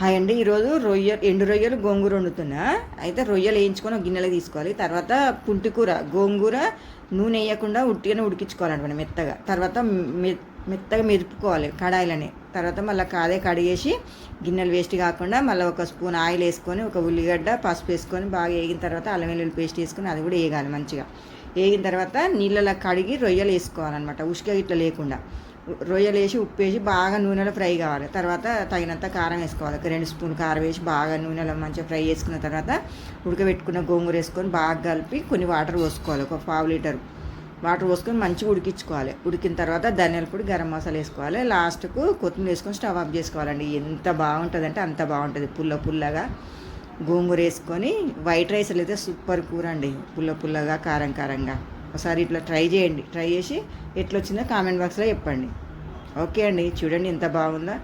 Hi అండి. ఈరోజు ఎండు రొయ్యలు గోంగూర వండుతున్నా. అయితే రొయ్యలు వేయించుకొని ఒక గిన్నెలో తీసుకోవాలి. తర్వాత పుంటికూర గోంగూర నూనె వేయకుండా ఉట్టిగానే ఉడికించుకోవాలన్నమాట మెత్తగా. తర్వాత మెత్తగా మెరుపుకోవాలి కడాయిలని. తర్వాత మళ్ళీ అదే కడిగేసి గిన్నెలు వేస్ట్ కాకుండా మళ్ళీ ఒక స్పూన్ ఆయిల్ వేసుకొని ఒక ఉల్లిగడ్డ పసుపు వేసుకొని బాగా వేగిన తర్వాత అల్లం వెల్లుల్లి పేస్ట్ వేసుకొని అది కూడా వేగాలి మంచిగా. వేగిన తర్వాత నీళ్ళలో కడిగి రొయ్యలు వేసుకోవాలన్నమాట, ఉష్క ఇట్లా లేకుండా. రొయ్యలు వేసి ఉప్పు వేసి బాగా నూనెలో ఫ్రై కావాలి. తర్వాత తగినంత కారం వేసుకోవాలి. ఒక 2 స్పూన్ కారం వేసి బాగా నూనెలో మంచిగా ఫ్రై చేసుకున్న తర్వాత ఉడకబెట్టుకున్న గోంగూర వేసుకొని బాగా కలిపి కొన్ని వాటర్ పోసుకోవాలి. ఒక 1/2 లీటర్ వాటర్ పోసుకొని మంచిగా ఉడికించుకోవాలి. ఉడికిన తర్వాత ధనియాల పొడి గరం మసాలా వేసుకోవాలి. లాస్ట్కు కొత్తిమీర వేసుకొని స్టవ్ ఆఫ్ చేసుకోవాలండి. ఎంత బాగుంటుంది అంటే అంత బాగుంటుంది. పుల్లగా గోంగూర వేసుకొని వైట్ రైస్ అయితే సూపర్ కూర అండి. పుల్లగా కారంగా. ఒకసారి ఇట్లా ట్రై చేయండి. ట్రై చేసి ఎట్లొచ్చిందో కామెంట్ బాక్స్లో చెప్పండి. ఓకే అండి, చూడండి ఎంత బాగుందో.